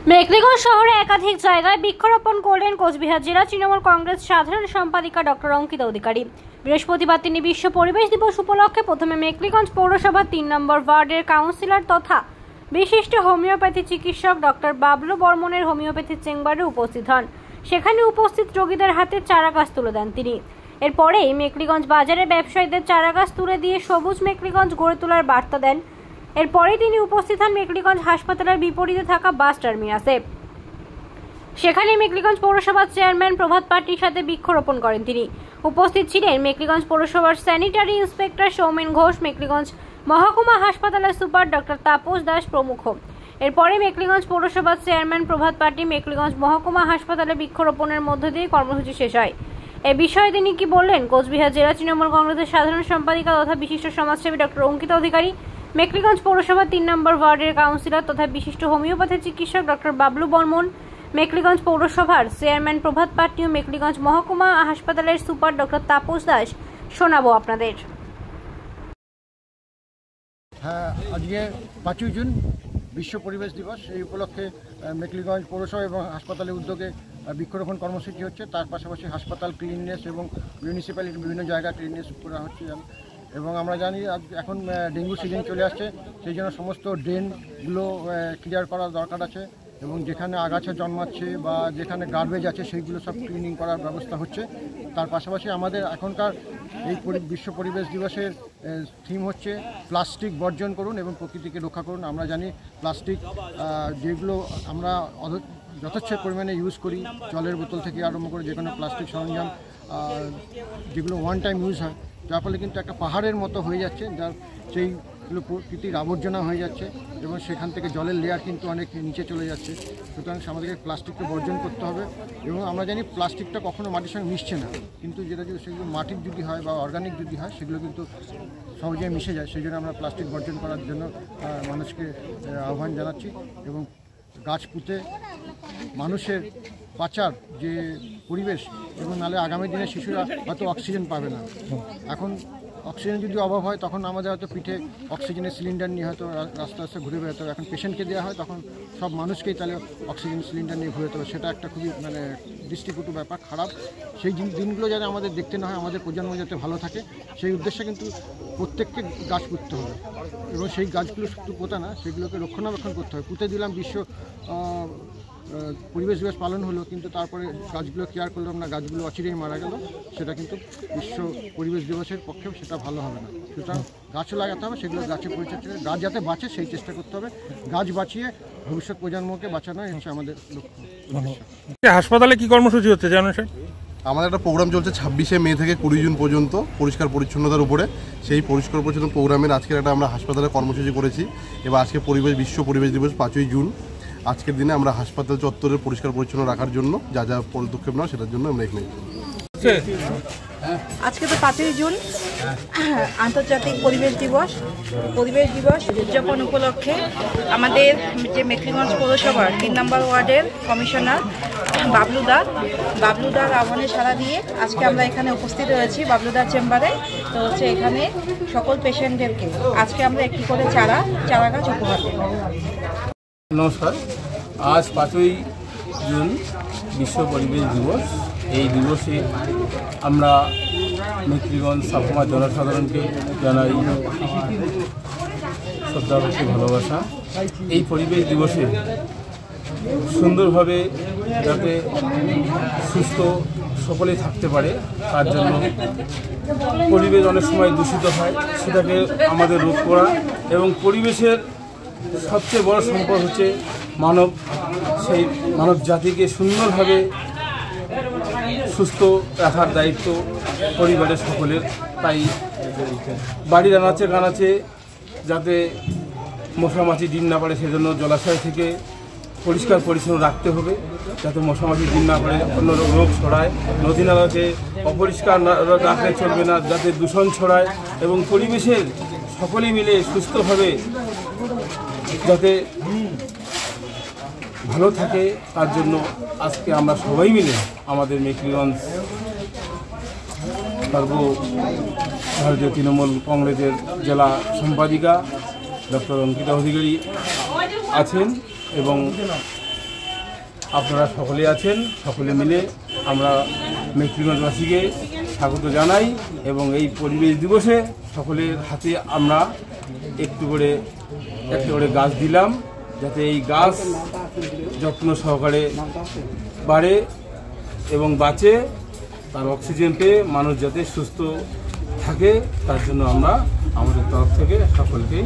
মেখলিগঞ্জ শহরে একাধিক জায়গায় বৃক্ষরোপণ করলেন কোচবিহার জেলা তৃণমূল কংগ্রেস সাধারণ সম্পাদিকা ডক্টর অঙ্কিতা অধিকারী। বৃহস্পতিবার তিনি বিশ্ব পরিবেশ দিবস উপলক্ষে প্রথমে মেখলিগঞ্জ পৌরসভার ৩ নম্বর ওয়ার্ডের কাউন্সিলর তথা বিশিষ্ট হোমিওপ্যাথি চিকিৎসক ডক্টর বাবলু বর্মনের হোমিওপ্যাথি চেম্বারে উপস্থিত হন। সেখানে উপস্থিত রোগীদের হাতে চারাগাছ তুলে দেন তিনি। এরপরেই মেখলিগঞ্জ বাজারে ব্যবসায়ীদের চারাগাছ তুলে দিয়ে সবুজ মেখলিগঞ্জ গড়ে তোলার বার্তা দেন। এরপরেই তিনি উপস্থিত হন মেখলিগঞ্জ হাসপাতালের বিপরীতে থাকা বাস টার্মিনাসে। সেখানে মেখলিগঞ্জ পৌরসভার চেয়ারম্যান প্রভাত পাটির সাথে বৃক্ষরোপণ করেন তিনি। উপস্থিত ছিলেন মেখলিগঞ্জ পৌরসভার স্যানিটারি ইন্সপেক্টর সৌমেন ঘোষ, মেখলিগঞ্জ মহকুমা হাসপাতালের সুপার ডক্টর তাপস দাস প্রমুখ। এরপরে মেখলিগঞ্জ পৌরসভার চেয়ারম্যান প্রভাত পাটি মেখলিগঞ্জ মহকুমা হাসপাতালে বৃক্ষরোপণের মধ্য দিয়ে কর্মসূচি শেষ হয়। এ বিষয়ে তিনি কি বললেন, কোচবিহার জেলা তৃণমূল কংগ্রেসের সাধারণ সম্পাদিকা তথা বিশিষ্ট সমাজসেবী ডক্টর অঙ্কিতা অধিকারী, মেখলিগঞ্জ পৌরসভার ৩ নম্বর ওয়ার্ডের কাউন্সিলর তথা বিশিষ্ট হোমিওপ্যাথি চিকিৎসক ডক্টর বাবলু বর্মন, মেখলিগঞ্জ পৌরসভার চেয়ারম্যান প্রভাত পাটি ও মেখলিগঞ্জ মহকুমা হাসপাতালের সুপার ডক্টর তাপস দাস শোনাবো আপনাদের। হ্যাঁ, আজকে ৫ই জুন বিশ্ব পরিবেশ দিবস। এই উপলক্ষে মেখলিগঞ্জ পৌরসভা এবং হাসপাতালের উদ্যোগে বৃক্ষরোপণ কর্মসূচি হচ্ছে। তার পাশাপাশি হাসপাতাল ক্লিননেস এবং মিউনিসিপ্যালিটির বিভিন্ন জায়গা ক্লিননেস করা হচ্ছে। এবং আমরা জানি এখন ডেঙ্গু সিজন চলে আসছে, সেই জন্য সমস্ত ড্রেনগুলো ক্লিয়ার করার দরকার আছে এবং যেখানে আগাছা জন্মাচ্ছে বা যেখানে গার্বেজ আছে সেইগুলো সব ক্লিনিং করার ব্যবস্থা হচ্ছে। তার পাশাপাশি আমাদের এখনকার এই বিশ্ব পরিবেশ দিবসের থিম হচ্ছে প্লাস্টিক বর্জন করুন এবং প্রকৃতিকে রক্ষা করুন। আমরা জানি প্লাস্টিক যেগুলো আমরা যথেচ্ছ পরিমাণে ইউজ করি, জলের বোতল থেকে আরম্ভ করে যে কোনো প্লাস্টিক সরঞ্জাম যেগুলো ওয়ান টাইম ইউজ হয়, যার ফলে কিন্তু একটা পাহাড়ের মতো হয়ে যাচ্ছে, যার সেইগুলো প্রকৃতির আবর্জনা হয়ে যাচ্ছে এবং সেখান থেকে জলের লেয়ার কিন্তু অনেক নিচে চলে যাচ্ছে। সুতরাং আমাদেরকে প্লাস্টিককে বর্জন করতে হবে। এবং আমরা জানি প্লাস্টিকটা কখনো মাটির সঙ্গে মিশছে না, কিন্তু যেটা যদি সেগুলো মাটির যদি হয় বা অর্গানিক যদি হয় সেগুলো কিন্তু সহজে মিশে যায়। সেই জন্য আমরা প্লাস্টিক বর্জন করার জন্য মানুষকে আহ্বান জানাচ্ছি এবং গাছ পুঁতে মানুষের বাঁচার যে পরিবেশ, এবং নাহলে আগামী দিনে শিশুরা হয়তো অক্সিজেন পাবে না। এখন অক্সিজেন যদি অভাব হয় তখন আমাদের হয়তো পিঠে অক্সিজেনের সিলিন্ডার নিয়ে হয়তো রাস্তা রাস্তা ঘুরে বেরোতে হবে। এখন পেশেন্টকে দেওয়া হয় তখন সব মানুষকেই তাহলে অক্সিজেন সিলিন্ডার নিয়ে ঘুরে যেতে হবে। সেটা একটা খুবই দৃষ্টিকটু ব্যাপার, খারাপ। সেই দিনগুলো যাতে আমাদের দেখতে না হয়, আমাদের প্রজন্ম যাতে ভালো থাকে, সেই উদ্দেশ্যে কিন্তু প্রত্যেককে গাছ পুঁততে হবে এবং সেই গাছগুলো শুধু পোতা না, সেগুলোকে রক্ষণাবেক্ষণ করতে হবে। পুঁতে দিলাম, বিশ্ব পরিবেশ দিবস পালন হলো, কিন্তু তারপরে গাছগুলো কেয়ার করলাম না, গাছগুলো অচিরেই মারা গেল, সেটা কিন্তু বিশ্ব পরিবেশ দিবসের পক্ষেও সেটা ভালো হবে না। সুতরাং গাছও লাগাতে হবে, সেগুলো গাছের পরিচর্যা, গাছ যাতে বাঁচে সেই চেষ্টা করতে হবে। গাছ বাঁচিয়ে ভবিষ্যৎ প্রজন্মকে বাঁচানোই হচ্ছে আমাদের লক্ষ্য। হাসপাতালে কি কর্মসূচি হচ্ছে জানেন স্যার? আমাদের একটা প্রোগ্রাম চলছে 26শে মে থেকে 20 জুন পর্যন্ত পরিষ্কার পরিচ্ছন্নতার উপরে। সেই পরিষ্কার পরিচ্ছন্ন প্রোগ্রামের আজকের একটা আমরা হাসপাতালে কর্মসূচি করেছি। এবার আজকে বিশ্ব পরিবেশ দিবস 5ই জুন। আজকের দিনে আমরা হাসপাতাল চত্বরের পরিষ্কার পরিচ্ছন্ন রাখার জন্য যা যা পদক্ষেপ নেওয়া সেটার জন্য আমরা এখানে। আজকে তো 5ই জুন আন্তর্জাতিক পরিবেশ দিবস। পরিবেশ দিবস উদযাপন উপলক্ষে আমাদের যে মেখলিগঞ্জ পৌরসভার 3 নম্বর ওয়ার্ডের কমিশনার বাবলুদার আহ্বানে সাড়া দিয়ে আজকে আমরা এখানে উপস্থিত হয়েছি বাবলুদার চেম্বারে। তো এখানে সকল পেশেন্টদেরকে আজকে আমরা একটি করে চারা গাছ উপহার দেব। নমস্কার, আজ 5ই জুন বিশ্ব পরিবেশ দিবস। এই দিবসে আমরা মেখলিগঞ্জ সাফমার জনসাধারণকে জানাই শ্রদ্ধা ভক্তি ভালোবাসা। এই পরিবেশ দিবসে সুন্দরভাবে যাতে সুস্থ সকলেই থাকতে পারে, তার জন্য পরিবেশ অনেক সময় দূষিত হয়, সেটাকে আমাদের রোধ করা এবং পরিবেশের সবচেয়ে বড় সম্পদ হচ্ছে মানব। সেই মানব জাতিকে সুন্দরভাবে সুস্থ রাখার দায়িত্ব পরিবারের সকলের। তাই বাড়ির আনাচে যাতে মশামাছি ডিম না পারে, সেজন্য জলাশয় থেকে পরিষ্কার পরিচ্ছন্ন রাখতে হবে, যাতে মশামাছি ডিম না পারে, অন্য রোগ ছড়ায়। নদী নালাকে অপরিষ্কার রাখলে চলবে না, যাতে দূষণ ছড়ায় এবং পরিবেশের সকলেই মিলে সুস্থভাবে যাতে ভালো থাকে, তার জন্য আজকে আমরা সবাই মিলে আমাদের মেখলিগঞ্জ ভারতীয় তৃণমূল কংগ্রেসের জেলা সম্পাদিকা ডক্টর অঙ্কিতা অধিকারী আছেন এবং আপনারা সকলে আছেন, সকলে মিলে আমরা মেখলিগঞ্জবাসীকে স্বাগত জানাই এবং এই পরিবেশ দিবসে সকলের হাতে আমরা একটা করে গাছ দিলাম, যাতে এই গাছ যত্ন সহকারে বাড়ে এবং বাঁচে, তার অক্সিজেন পেয়ে মানুষ যাতে সুস্থ থাকে তার জন্য আমরা আমাদের তরফ থেকে সকলকে